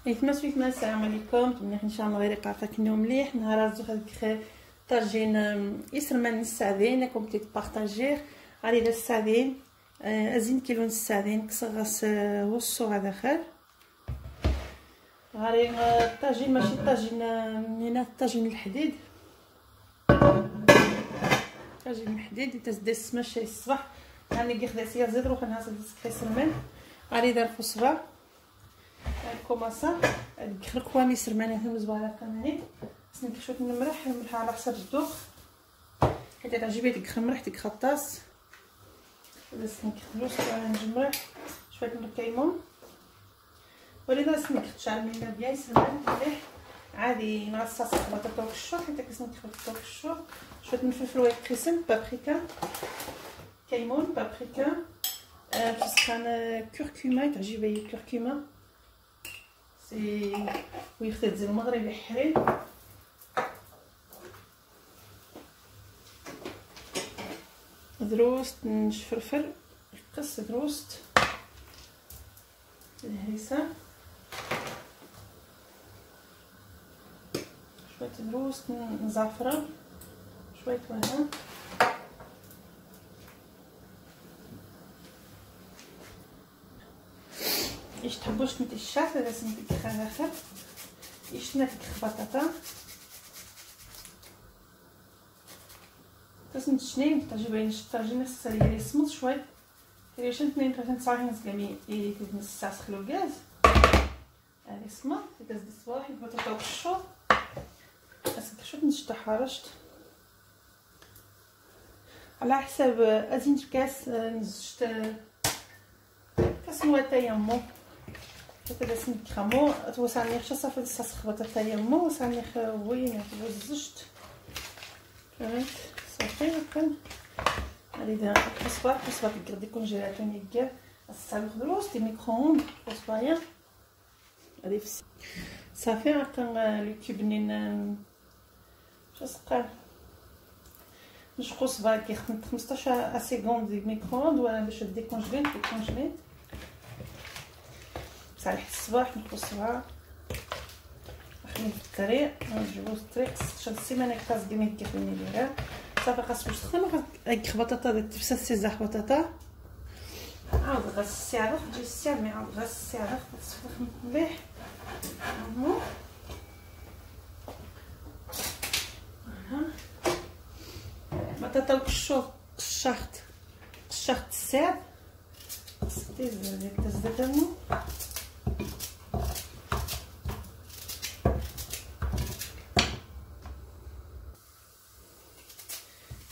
يتمسويتنا السلام عليكم. مليح ان شاء الله غير قاعدتكنو مليح. نهار زوج هذيك طاجين يسرمان الساعدين راكم تبارطاجيه على هذا الساعدين ازين كيلو الساعدين كصغص وصو على خير غاري الطاجين ماشي الطاجين هنا الطاجين الحديد طاجين الحديد تزدس ماشي الصباح يعني كي خداتي زيد روح نهار زيد سرمان على دار الصباح كوماسا الكخر كوامي سرمانه في مزباله كاملين خصني شويه الملح على حسب الذوق حيت تعجبني الكخر ملح ديك خطاس خصني نخلو شويه نجمر شويه من الكيمون ولينا خصني نشعل من بيان سرمان مليح عادي نعصص البطاطا والشو حيت خصني نخلط والشو شويه من الفلفل والكريسم بابريكا كيمون بابريكا فسخان كركمه تعجبني الكركمه سي ويختار زي المغربي حري دروست نشفرفر قص دروست الهريسه شويه دروست زعفران شويه وهن ايش تحبوش نتي الشاف لازم تدخلها ايش نتي بطاطا لازم تشني تعجبني الطاجين السريع يسمط شويه ريش 2 صاحين زكامي يدير نص ساعه تخلو الغاز هذه سمط تدز الصباح البطاطا والشو بس شوف نشط حرشت على حساب ازين كاس نزجت كاس نواتا يمو حتى باش نكرمو توسعني خشا صافي الصاص بطاطا يمو وسعني وين وزجت فهمت صافي هكا هادي دايره الصباح تقدر كونجيلاتوني كاع الصالح دروس دي ميكرووند صبايا هادي صافي هكا لو كيبنين شسقا نشقو صباع كيخدم 15 سكوند دي ميكرووند ولا باش ديكونجلي صالح الصباح نخلص الصباع نخدم في الطريق نجيبو الطريق شاد السيمانه كاس ديما كيخدمني ليها صافي خاص واش تخدم هاك بطاطا ديال تفسد سيزاح بطاطا عاود غاس الساعه تجي الساعه مي عاود غاس الساعه تصفر مليح بطاطا وكشو قشرت الساعه قصدي ديك تزدادو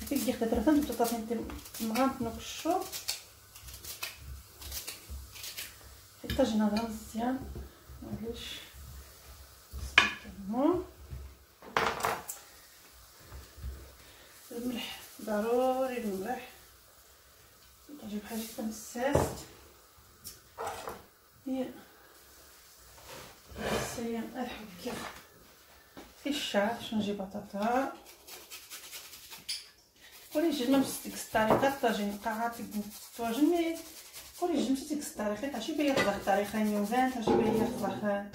هذيك اللي خدرت البطاطا نتاع مغامط نكشو حتى جينا نهضر مزيان معليش الملح ضروري الملح نجيب حاجه تمساس هي سيان الحكه في الشعر باش نجيب بطاطا كوري جينا بديك الطريقه الطاجين قاعات الطاجين مي كوري جينا بديك الطريقه تاع شي بيا خضر الطريقه نيوفان تاع شي بيا خضر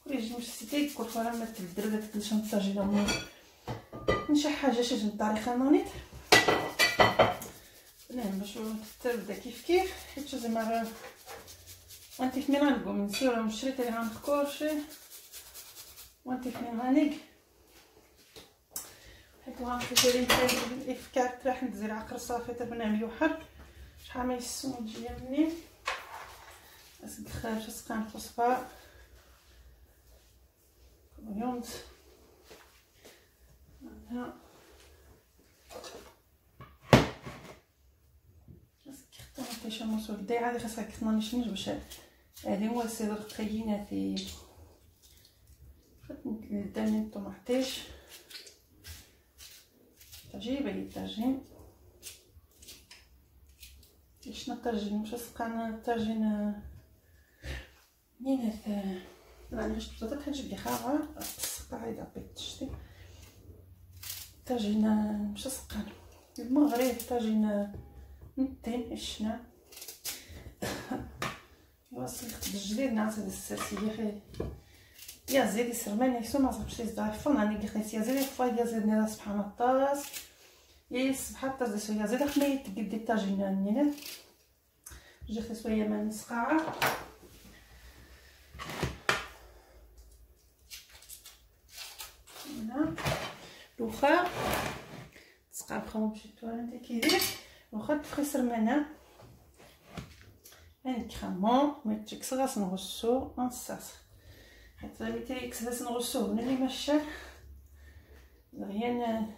كوري جينا سيتي كل فره ما تبدل ولا تكلش الطاجين نشي حاجه شي الطريقه نونيت نعم باش تبدا كيف حيت زعما وانت فين غنقوم نسيو راه شريت لي غنخكرشي وانت فين غانيك حيت غنمشي ندير الافكار راح ندير عقر صافي تا بنعمل يوحر شحال ما يسمو تجي مني اسك خارج سقان فوسفا كوميونز ها كيش موصول داي عادي خاصها كتناني شنج باش هادي هو السيد رقييناتي داني الطماطيش تعجبني الطاجين شنو الطاجين واش سقان الطاجين نينات راني باش البطاطا كتجي خاوه قاعده بيتشتي طاجين واش سقان المغرب طاجين نتين الشنا وصلت الجديد نعطي السرسي خير يا زيدي سرمان يسو ما صافش يزعفون راني قلت يا زيدي فايا زيدني راه سبحان الطاس يا سبحان الطاس يا زيدي خلي تقدي الطاجين نينا جيت شويه ما نسقعه هنا لوخا تسقع بخمو بشي تواليت كيدير واخا تخسر معنا نكرمو ما تكسغاس نغسو نصاص حيت راه ملي كسغاس نغسوه هنا اللي ماشى دغيا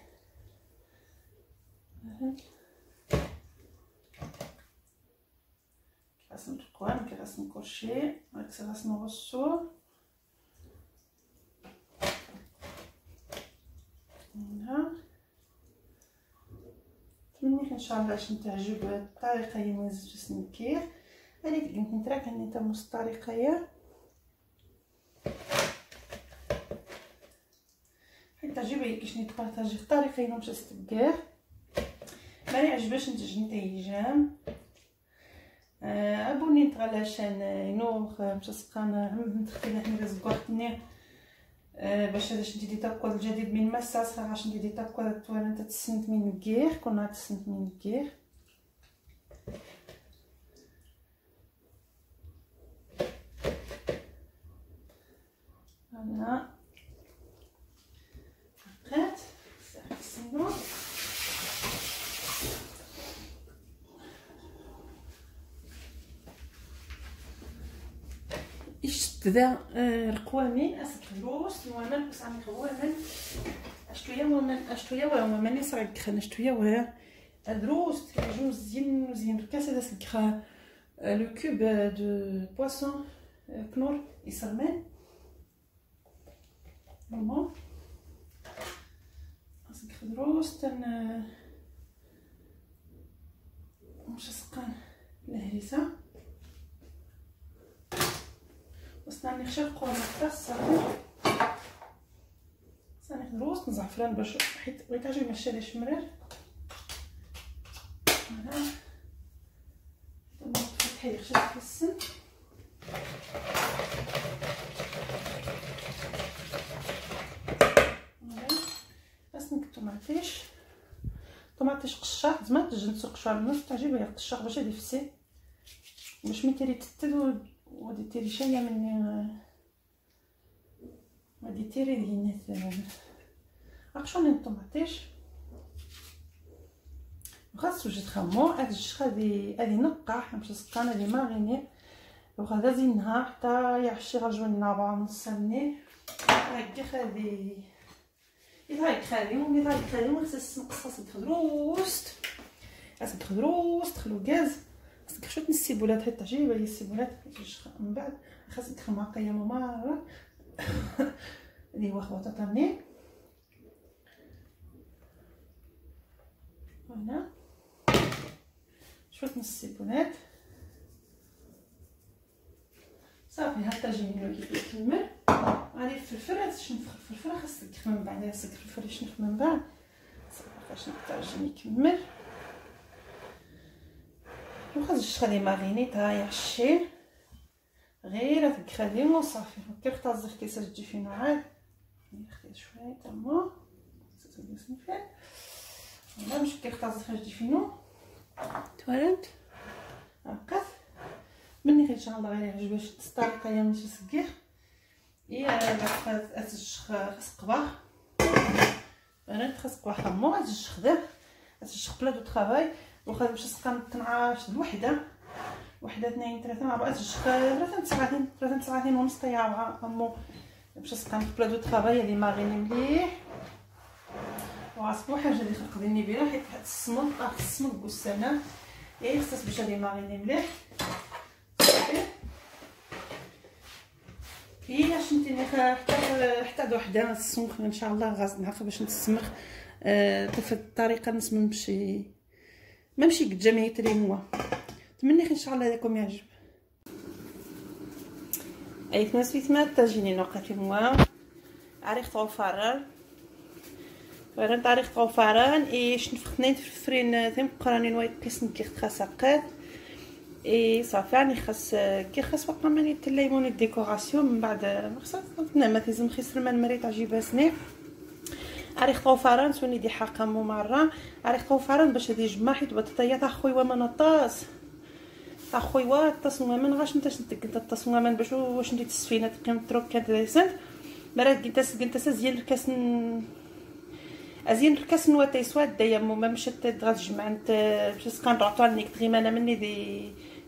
كاس نرقوان كاس نكرشي كسغاس نغسو هنا نتمنى ان شاء الله باش تعجب الطريقه هي من زيت النكير هذيك قلت نتراك اني تموس الطريقه هي حيت تعجبني كيفاش نتبارطاجي الطريقه هي باش تستكار ما يعجبش نتجني تيجام ابوني نتغلا شان ينوخ باش تسقان متخيله حنا زكورتني باش هذاش ندير تاكل الجديد من مساس غاش ندير تاكل التوانه تتسنت من الكير كنا تسنت من الكير انا بقات سينو ذا رقوامين اسكروس نوامن بس عم قوامن اشتويا ومن يسرق خن اشتويا وها الروس جو زين ركاس هذا سكخا لو كوب دو بواسون كنور يسرمن نورمال اسكخ الروس تن مش سقان الهريسه وصلنا نخشق ونقص صاني الروس نزعفران باش حيت بغيت اجي ماشي ليش مرير هنا فتحي لي خشيت في السن بس نك طماطيش قشاح زعما تجي نسوق النص تعجبها القشاح باش هادي فسي باش ملي تيري تتد ودي تيري شويه من غادي تيري دينات اقشوني الطماطيش خاصو جي تخمو هاد الشخ هادي نقع باش سقان هادي ماغيني وغادا زينها حتى يعشي غجوين النابا نص مني هكا خادي يضايق خالي ما خصس نقصص الخضروست تخلو غاز خاصك شويه السيبولات حيت تعجبها هي السيبولات من بعد خاصك تدخل معايا ماما اللي هو خواتها طامنين هنا شويه السيبولات صافي ها الطاجين كيف يكمل غادي الفلفل تشنفخ الفلفل خاصك تخمم من بعد خاصك الفلفل يشنف من بعد صافي باش الطاجين يكمل وخاص غادي ماريني تا يعشي غير هذيك خدي وصافي كيف طازخ كيسر تجي فينا عاد نخدي شويه تما تسلسل فيه ولا مش كيف طازخ تجي فينا توالنت هكا مني غير ان شاء الله غير يعجبك الطريقه يا ماشي سكير يا خاص قباح انا خاص قباح خمو غتجي خداه غتجي بلا دو طرافاي واخا باش تسقى 12 الوحده 2 3 4 3 ساعتين ونص طياره امو باش تسقى بلا دو طرافاي اللي ماغيني مليح وعصبو حاجه اللي خلقني بها حيت واحد الصمت بوسانه اي خصها باش هادي ماغيني مليح صافي هي شنتيني حتى وحده السمخ ان شاء الله غاز نعرف باش نتسمخ بهاد الطريقه نسمى ماشي قد جميع تريموا نتمنى ان شاء الله لكم يعجب اي تمسويتما تاجيني نوقات موا عريق طوفاران طريق طوفاران اي شنفخ 2 فرين ثم قرانين وايت كيس نكيخ تخسقات اي صافي راني خاص كي خاص بقى ماني الليمون ديكوراسيون من بعد خاص نعمه تيزم خيسر من مريت عجيبه سنيف اريخ طوفران سوني دي حقا ممرة اريخ طوفران باش هذه جمع حيت بطاطا تاع خويا ومنطاس اخوي واطس من غاش نتا شنت الطاس من باش واش ندير السفينه تقيم تروك كانت ريسنت مرات قلت زين الكاس ازين الكاس نواتي سواد دايا ما مشات دغا الجمع نت باش كنرعطوا عليك تغيمانه مني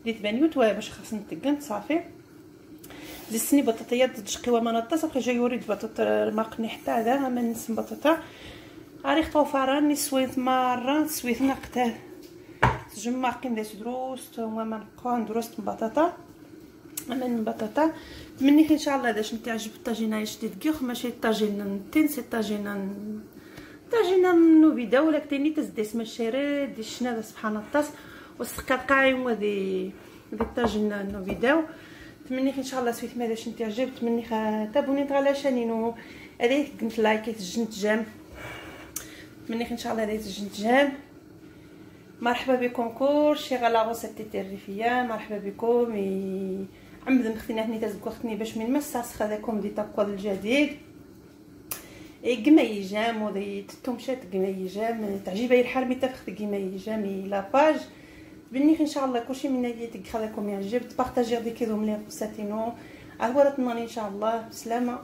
دي 8 باش خاص نتقنت صافي زيدني بطاطيات تشقيوها منطاس بقى جاي يوريد بطاطا الماقني حتى هذا ما نسم بطاطا اريخ طوفران سويت مره سويت نقته جمع قيم داس دروست وما نبقاو دروست بطاطا من بطاطا مني ان شاء الله داش نتعجب الطاجينه جديد كيخ ماشي الطاجين تين سي طاجينه نو فيدا ولا كتيني تزديس ماشيري دي شنا سبحان الله وسقات قايم دي الطاجين نو فيداو تمني ان شاء الله سويت ما داش نتعجب تمني تابوني على شانينو هذه قلت لايك تجنت جام تمني ان شاء الله هذه تجنت جام مرحبا بكم كلشي غالا غوسيت الريفيه مرحبا بكم عمد مختنا هني تزكو اختني باش من مساس هذاكم دي تاكل الجديد قماي جام ودي تتمشات قماي جام تعجبي الحرمي تفخت قماي جامي لا باج بني ان شاء الله كلشي من نيتك خذاكم يعجب تبارطاجيو ديكيدو ملي بوساتينو اهورت ان شاء الله بسلامه.